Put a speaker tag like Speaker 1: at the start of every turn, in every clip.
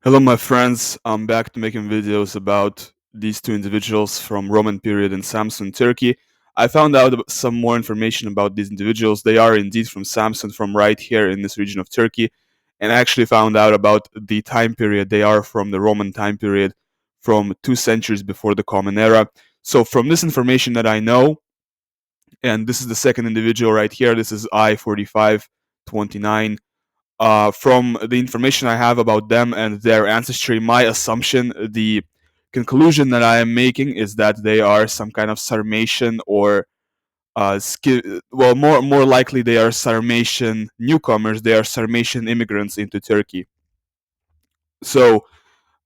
Speaker 1: Hello, my friends. I'm back to making videos about these two individuals from Roman period in Samsun, Turkey. I found out some more information about these individuals. They are indeed from Samsun, from right here in this region of Turkey. And I actually found out about the time period. They are from the Roman time period, from 2 centuries before the Common Era. So from this information that I know, and this is the second individual right here, this is I4529. From the information I have about them and their ancestry, my assumption, the conclusion that I am making is that they are some kind of Sarmatian or well, more likely they are Sarmatian newcomers. They are Sarmatian immigrants into Turkey. So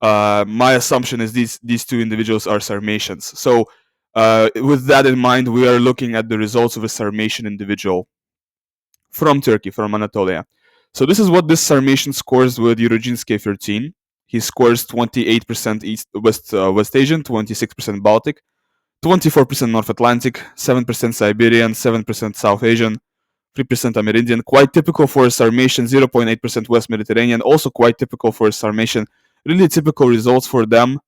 Speaker 1: my assumption is these two individuals are Sarmatians. So with that in mind, we are looking at the results of a Sarmatian individual from Turkey, from Anatolia. So this is what this Sarmatian scores with Eurasian 13. He scores 28% West Asian, 26% Baltic, 24% North Atlantic, 7% Siberian, 7% South Asian, 3% Amerindian. Quite typical for a Sarmatian, 0.8% West Mediterranean. Also quite typical for a Sarmatian. Really typical results for them.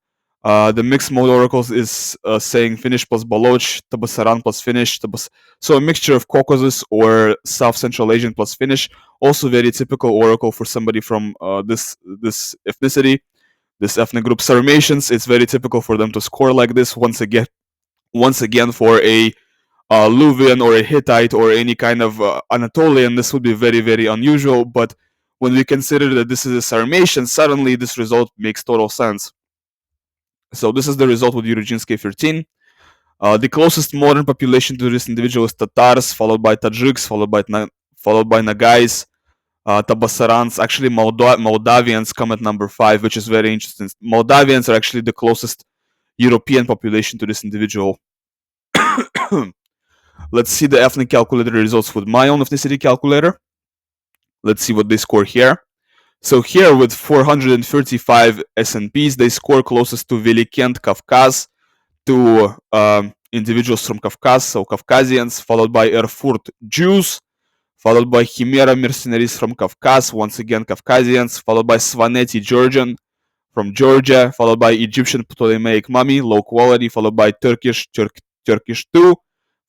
Speaker 1: The mixed mode oracles is saying Finnish plus Baloch, Tabasaran plus Finnish, so a mixture of Caucasus or South Central Asian plus Finnish. Also very typical oracle for somebody from this ethnicity, this ethnic group. Sarmatians, it's very typical for them to score like this. Once again, for a Luvian or a Hittite or any kind of Anatolian, this would be very, very unusual. But when we consider that this is a Sarmatian, suddenly this result makes total sense. So this is the result with Eurasian 13. The closest modern population to this individual is Tatars, followed by Tajiks, followed by Nagais, Tabasarans. Actually, Moldavians come at number 5, which is very interesting. Moldavians are actually the closest European population to this individual. Let's see the ethnic calculator results with my own ethnicity calculator. Let's see what they score here. So here with 435 SNPs, they score closest to Velikent Kafkaz, to individuals from Kafkaz, so Caucasians, followed by Erfurt Jews, followed by Chimera mercenaries from Kafkaz, once again Caucasians, followed by Svaneti Georgian from Georgia, followed by Egyptian Ptolemaic mummy, low quality, followed by Turkish too,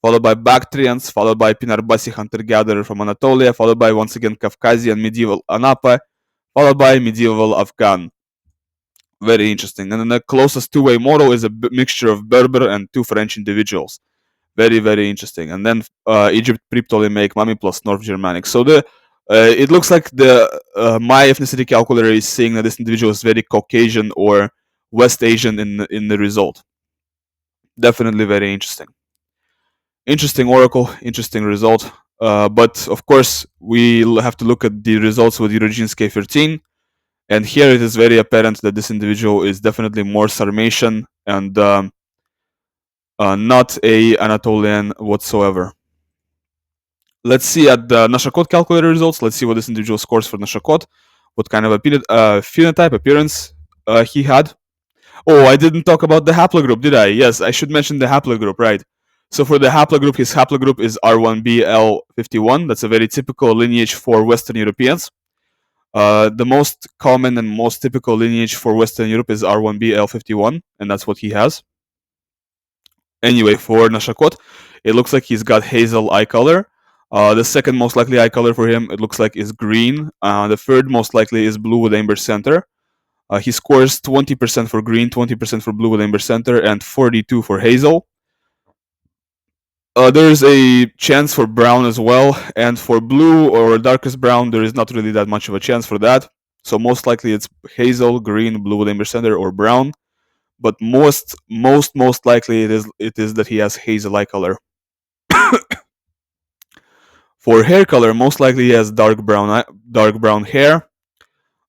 Speaker 1: followed by Bactrians, followed by Pinarbasi hunter-gatherer from Anatolia, followed by once again Caucasian medieval Anapa, followed by medieval Afghan. Very interesting. And then the closest two-way model is a mixture of Berber and 2 French individuals. Very, very interesting. And then Egypt pre-Ptolemaic mummy plus North Germanic. So it looks like my ethnicity calculator is saying that this individual is very Caucasian or West Asian in the result. Definitely very interesting. Interesting oracle, interesting result. But of course, we'll have to look at the results with Eurasian 13. And here it is very apparent that this individual is definitely more Sarmatian and not a Anatolian whatsoever. Let's see at the Nashakot calculator results. Let's see what this individual scores for Nashakot. What kind of phenotype appearance he had. Oh, I didn't talk about the haplogroup, did I? Yes, I should mention the haplogroup, right? So for the haplogroup, his haplogroup is R1BL51. That's a very typical lineage for Western Europeans. The most common and most typical lineage for Western Europe is R1BL51, and that's what he has. Anyway, for Nashakot, it looks like he's got hazel eye color. The second most likely eye color for him, it looks like, is green. The third most likely is blue with amber center. He scores 20% for green, 20% for blue with amber center, and 42 for hazel. There's a chance for brown as well, and for blue or darkest brown, there is not really that much of a chance for that. So most likely it's hazel, green, blue with amber center, or brown. But most likely it is that he has hazel eye color. For hair color, most likely he has dark brown hair.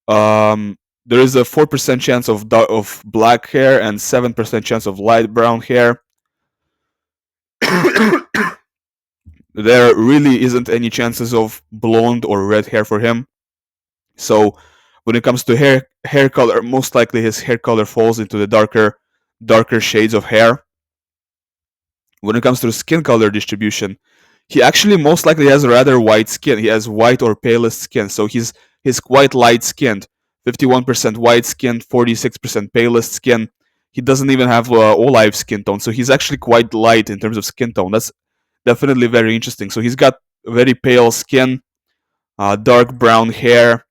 Speaker 1: There is a 4% chance of black hair and 7% chance of light brown hair. There really isn't any chances of blonde or red hair for him. So when it comes to hair color, most likely his hair color falls into the darker shades of hair. When it comes to skin color distribution, he actually most likely has rather white skin. He has white or palest skin, so he's quite light skinned. 51% white skin, 46% palest skin. He doesn't even have olive skin tone, so he's actually quite light in terms of skin tone. That's definitely very interesting. So he's got very pale skin, dark brown hair,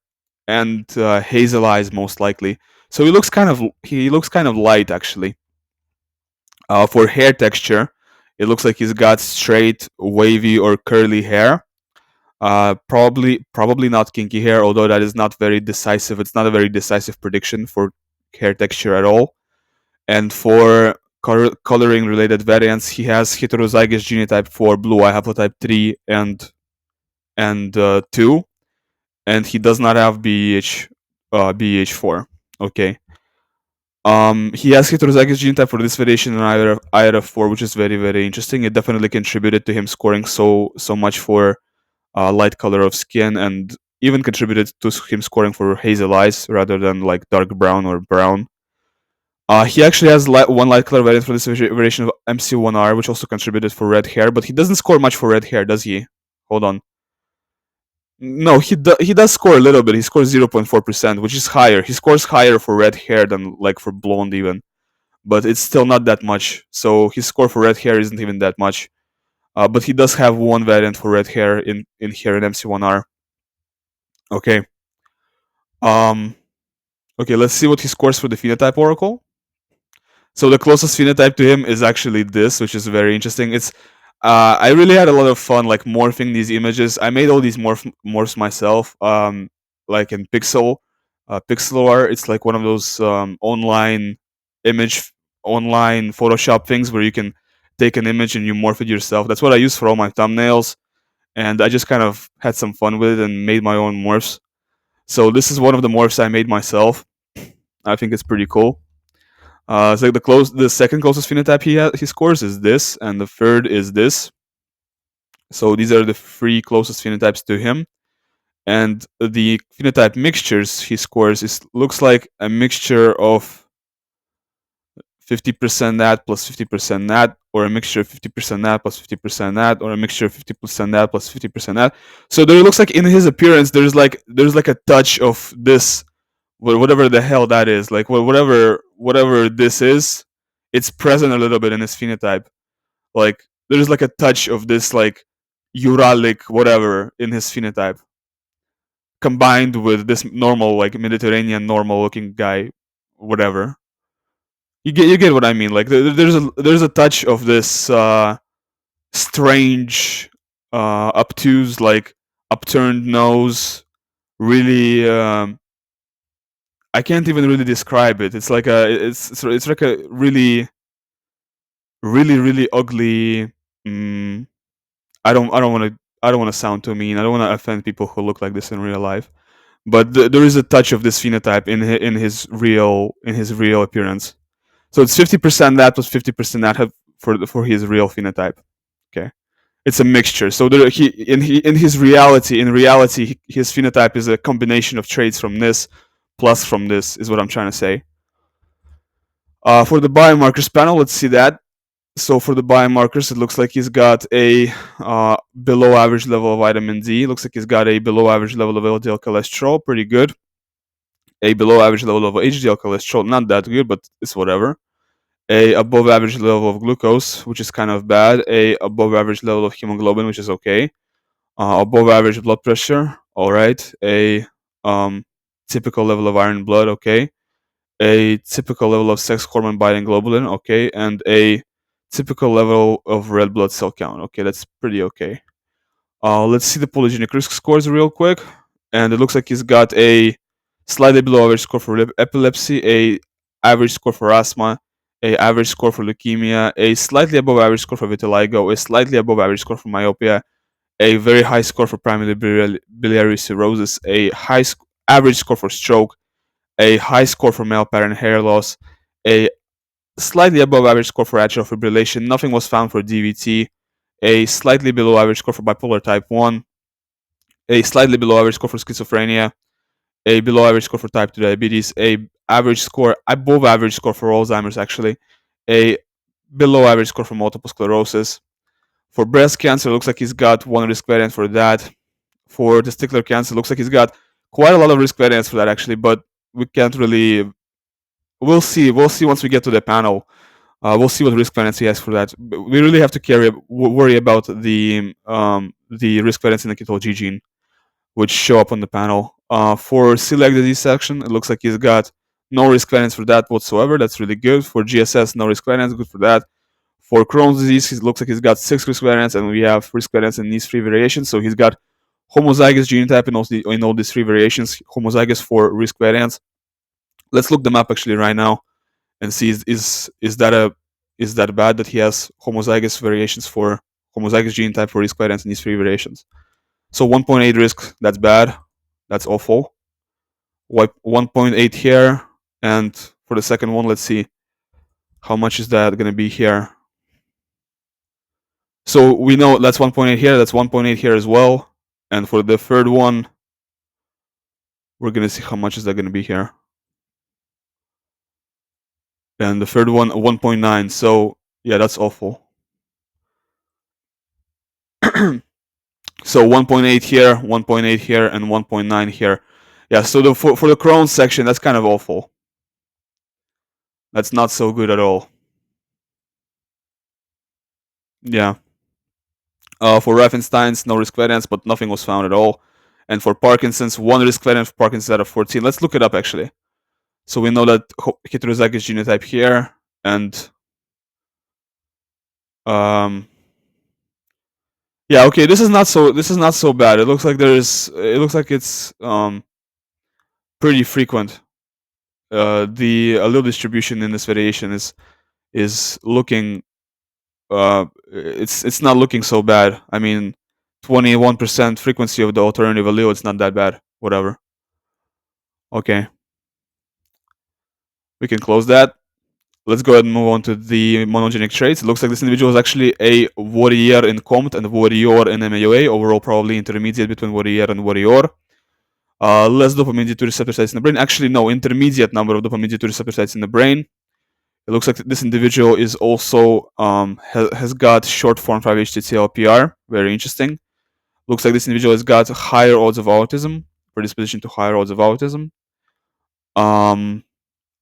Speaker 1: and hazel eyes most likely. So he looks kind of light actually. For hair texture, it looks like he's got straight, wavy, or curly hair. Probably not kinky hair, although that is not very decisive. It's not a very decisive prediction for hair texture at all. And for coloring related variants, he has heterozygous genotype for blue eye haplotype 3 and 2, and he does not have BH4. Okay. He has heterozygous genotype for this variation in IRF4, which is very, very interesting. It definitely contributed to him scoring so much for light color of skin, and even contributed to him scoring for hazel eyes rather than like dark brown or brown. He actually has one light color variant for this variation of MC1R, which also contributed for red hair, but he doesn't score much for red hair, does he? Hold on. No, he does score a little bit. He scores 0.4%, which is higher. He scores higher for red hair than like for blonde even, but it's still not that much. So his score for red hair isn't even that much. But he does have one variant for red hair in here in MC1R. Okay. Okay, let's see what he scores for the phenotype oracle. So the closest phenotype to him is actually this, which is very interesting. It's I really had a lot of fun like morphing these images. I made all these morphs myself, like in Pixlr. It's like one of those online Photoshop things where you can take an image and you morph it yourself. That's what I use for all my thumbnails, and I just kind of had some fun with it and made my own morphs. So this is one of the morphs I made myself. I think it's pretty cool. So the second closest phenotype he scores is this, and the third is this. So these are the three closest phenotypes to him, and the phenotype mixtures he scores looks like a mixture of 50% that plus 50% that, or a mixture of 50% that plus 50% that, or a mixture of 50% that plus 50% that. So there looks like in his appearance there's like a touch of this, whatever the hell that is, like whatever this is, it's present a little bit in his phenotype. Like there's like a touch of this like Uralic whatever in his phenotype, combined with this normal like Mediterranean normal looking guy, whatever. You get what I mean? Like there's a touch of this strange, obtuse, like upturned nose, really. I can't even really describe it. It's like it's like a really really ugly. I don't want to sound too mean. I don't want to offend people who look like this in real life. But there is a touch of this phenotype in his real appearance. So it's 50% that plus 50% that for his real phenotype. Okay, it's a mixture. So in his reality, his phenotype is a combination of traits from this plus from this, is what I'm trying to say. For the biomarkers panel, let's see that. So for the biomarkers, it looks like he's got a below average level of vitamin D. Looks like he's got a below average level of LDL cholesterol, pretty good. A below average level of HDL cholesterol, not that good, but it's whatever. A above average level of glucose, which is kind of bad. A above average level of hemoglobin, which is okay. Above average blood pressure, all right. A typical level of iron blood, okay. A typical level of sex hormone binding globulin, okay, and a typical level of red blood cell count. Okay, that's pretty okay. Let's see the polygenic risk scores real quick, and it looks like he's got a slightly below average score for epilepsy, a average score for asthma, a average score for leukemia, a slightly above average score for vitiligo, a slightly above average score for myopia, a very high score for primary biliary cirrhosis, a average score for stroke, a high score for male pattern hair loss, a slightly above average score for atrial fibrillation. Nothing was found for DVT. A slightly below average score for bipolar type 1. A slightly below average score for schizophrenia. A below average score for type 2 diabetes. A average score, above average score for Alzheimer's actually. A below average score for multiple sclerosis. For breast cancer, it looks like he's got one risk variant for that. For testicular cancer, it looks like he's got quite a lot of risk variants for that actually, but can't really. We'll see. We'll see once we get to the panel. We'll see what risk variance he has for that. We really have to worry about the risk variance in the ketol G gene, which show up on the panel. For celiac disease section, it looks like he's got no risk variance for that whatsoever. That's really good. For GSS, no risk variance. Good for that. For Crohn's disease, it looks like he's got 6 risk variance, and we have risk variance in these 3 variations. So he's got homozygous genotype in all these 3 variations. Homozygous for risk variance. Let's look them up actually right now and see is that bad that he has homozygous variations for homozygous genotype for risk variance in these 3 variations. So 1.8 risk, that's bad. That's awful. 1.8 here, and for the second one, let's see how much is that going to be here. So we know that's 1.8 here, that's 1.8 here as well. And for the third one, we're going to see how much is that going to be here. And the third one, 1.9. So yeah, that's awful. So 1.8 here, 1.8 here, and 1.9 here. Yeah, so for the Crohn's section, that's kind of awful. That's not so good at all. Yeah. For Raffenstein's, no risk variance, but nothing was found at all. And for Parkinson's, 1 risk variance for Parkinson's out of 14. Let's look it up actually. So we know that heterozygous genotype here, and yeah, okay, this is not so bad. It looks like it's pretty frequent. The allele distribution in this variation is looking it's not looking so bad. I mean, 21% frequency of the alternative allele, it's not that bad. Whatever. Okay. We can close that. Let's go ahead and move on to the monogenic traits. It looks like this individual is actually a warrior in Comte and warrior in MAOA. Overall, probably intermediate between warrior and warrior. Less dopamine D2 receptor sites in the brain. Actually, no, intermediate number of dopamine D2 receptor sites in the brain. It looks like this individual is also has got short form 5-HTTL-PR. Very interesting. Looks like this individual has got higher odds of autism, predisposition to higher odds of autism.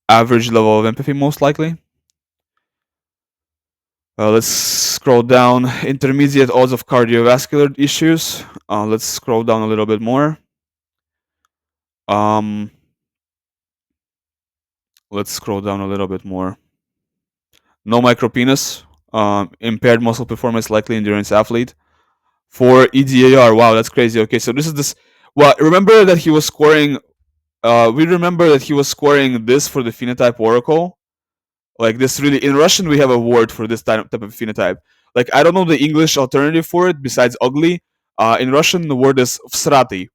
Speaker 1: Average level of empathy, most likely. Let's scroll down. Intermediate odds of cardiovascular issues. Let's scroll down a little bit more. Let's scroll down a little bit more. No micropenis. Impaired muscle performance, likely endurance athlete. For EDAR, wow, that's crazy. Okay, so this is this. Well, remember that he was scoring. We remember that he was scoring this for the phenotype oracle. Like this, really, in Russian we have a word for this type of phenotype. Like I don't know the English alternative for it besides ugly. In Russian the word is всратый.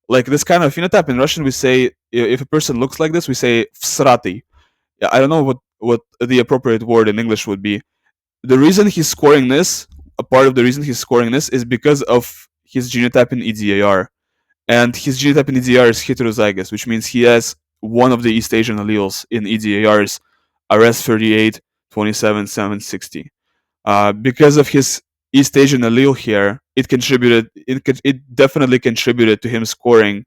Speaker 1: Like this kind of phenotype in Russian we say if a person looks like this we say всратый. Yeah, I don't know what the appropriate word in English would be. The reason he's scoring this, a part of the reason he's scoring this is because of his genotype in EDAR. And his genotype in EDAR is heterozygous, which means he has one of the East Asian alleles in EDAR's RS38, 27, 760. Because of his East Asian allele here, it definitely contributed to him scoring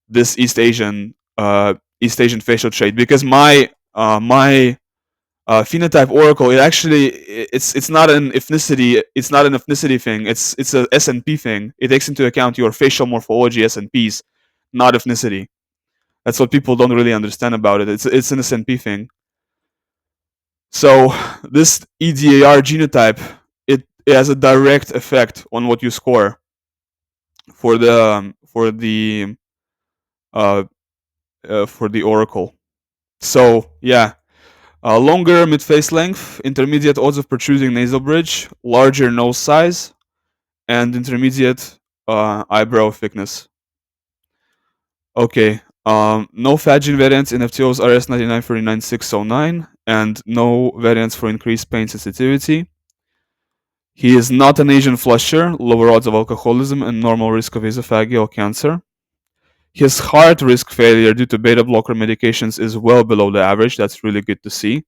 Speaker 1: this East Asian facial trait. Because my phenotype oracle, it's not an ethnicity thing. It's a SNP thing. It takes into account your facial morphology SNPs, not ethnicity. That's what people don't really understand about it. It's an SNP thing. So this EDAR genotype, it has a direct effect on what you score for the oracle. So yeah. Longer mid-face length, intermediate odds of protruding nasal bridge, larger nose size, and intermediate eyebrow thickness. Okay, no fat gene variants in FTO's RS9939609, and no variants for increased pain sensitivity. He is not an Asian flusher, lower odds of alcoholism, and normal risk of esophageal cancer. His heart risk failure due to beta blocker medications is well below the average. That's really good to see.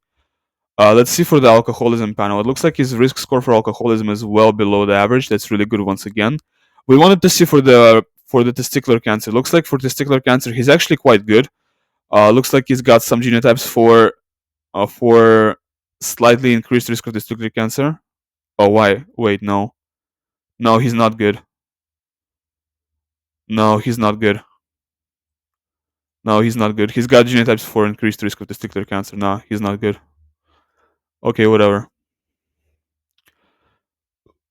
Speaker 1: Let's see for the alcoholism panel. It looks like his risk score for alcoholism is well below the average. That's really good once again. We wanted to see for the testicular cancer. It looks like for testicular cancer, he's actually quite good. Looks like he's got some genotypes for slightly increased risk of testicular cancer. Oh, why? Wait, no. No, he's not good. No, he's not good. No, he's not good. He's got genotypes for increased risk of testicular cancer. No, he's not good. Okay, whatever.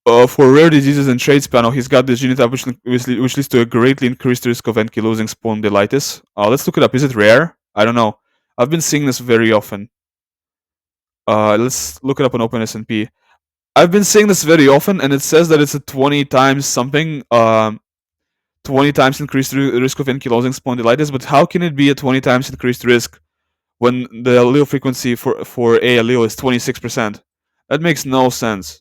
Speaker 1: For rare diseases and traits panel, he's got this genotype which leads to a greatly increased risk of ankylosing spondylitis. Let's look it up. Is it rare? I don't know. I've been seeing this very often. Let's look it up on OpenSNP. I've been seeing this very often, and it says that it's a 20 times something, 20 times increased risk of ankylosing spondylitis. But how can it be a 20 times increased risk when the allele frequency for A allele is 26%? That makes no sense.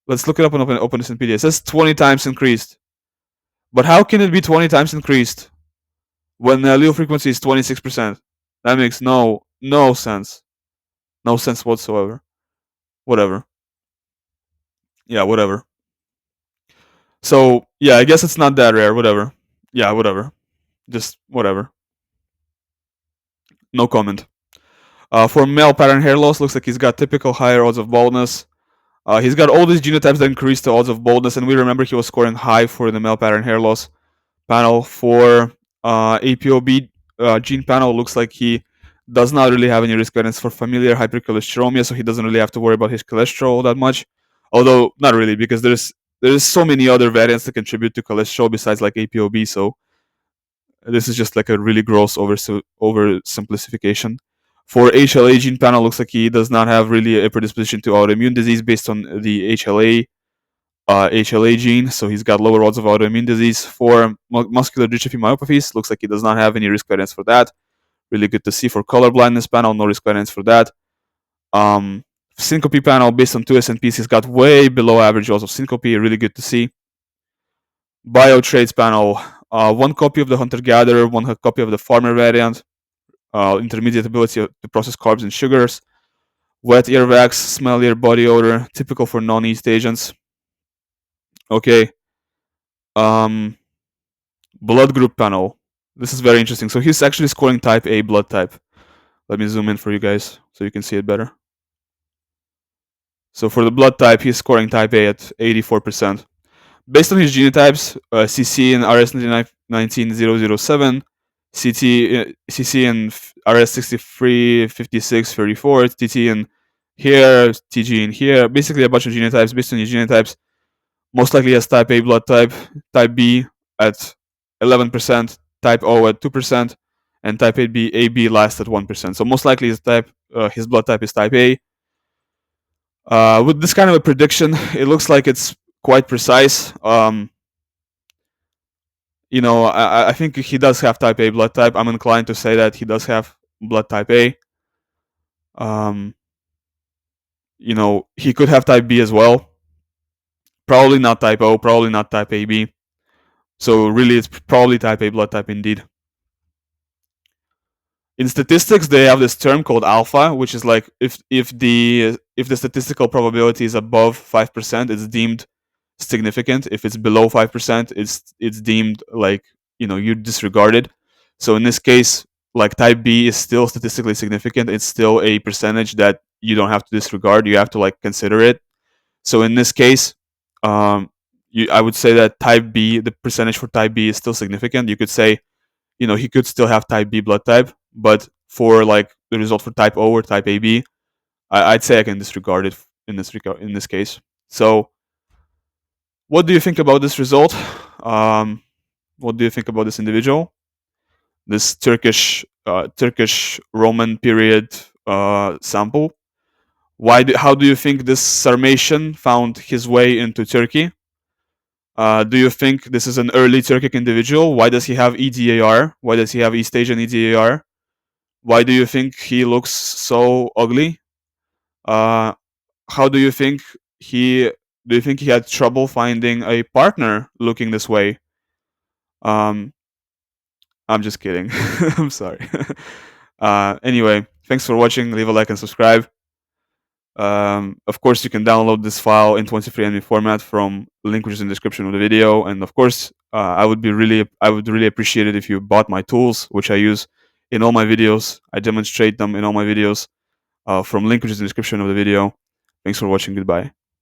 Speaker 1: Let's look it up on OpenSNP. It says 20 times increased. But how can it be 20 times increased when the allele frequency is 26%? That makes no sense. No sense whatsoever. Whatever. Yeah, whatever. So, yeah, I guess it's not that rare. Whatever. Yeah, whatever. Just whatever. No comment. For male pattern hair loss, looks like he's got typical higher odds of baldness. He's got all these genotypes that increase the odds of baldness, and we remember he was scoring high for the male pattern hair loss panel. For APOB gene panel, looks like he does not really have any risk variance for familiar hypercholesteremia, so he doesn't really have to worry about his cholesterol that much. Although not really, because there's so many other variants that contribute to cholesterol besides like APOB. So this is just like a really gross oversimplification. For HLA gene panel, looks like he does not have really a predisposition to autoimmune disease based on the HLA gene, so he's got lower odds of autoimmune disease. For muscular dystrophy myopathies, looks like he does not have any risk variance for that. Really good to see. For color blindness panel, no risk variance for that. Syncope panel, based on 2 SNPs, he's got way below average odds of syncope. Really good to see. Bio traits panel, 1 copy of the hunter-gatherer, 1 copy of the farmer variant, intermediate ability to process carbs and sugars, wet ear wax, smell ear body odor, typical for non-yeast agents. Okay. Blood group panel. This is very interesting. So he's actually scoring type A blood type. Let me zoom in for you guys so you can see it better. So for the blood type, he's scoring type A at 84%. Based on his genotypes, CC and RS19007, CC and RS635634, TT in here, TG in here, basically a bunch of genotypes. Based on his genotypes, most likely has type A blood type, type B at 11%, type O at 2%, and type AB last at 1%. So most likely his blood type is type A. With this kind of a prediction, it looks like it's quite precise. I think he does have type A blood type. I'm inclined to say that he does have blood type A. He could have type B as well. Probably not type O, probably not type AB. So really, it's probably type A blood type indeed. In statistics, they have this term called alpha, which is like if the statistical probability is above 5%, it's deemed significant. If it's below 5%, it's deemed like you disregard it. So in this case, like type B is still statistically significant. It's still a percentage that you don't have to disregard. You have to like consider it. So in this case, I would say that type B, the percentage for type B is still significant. You could say, he could still have type B blood type, but for like the result for type O or type AB, I'd say I can disregard it in this case. So, what do you think about this result? What do you think about this individual? This Turkish Roman period sample. How do you think this Sarmatian found his way into Turkey? Do you think this is an early Turkic individual? Why does he have EDAR? Why does he have East Asian EDAR? Why do you think he looks so ugly? How do you think he had trouble finding a partner looking this way? I'm just kidding. I'm sorry. Anyway, thanks for watching. Leave a like and subscribe. Of course, you can download this file in 23andMe format from the link which is in the description of the video. And of course, I would really appreciate it if you bought my tools, which I use in all my videos. I demonstrate them in all my videos from link which is in the description of the video. Thanks for watching. Goodbye.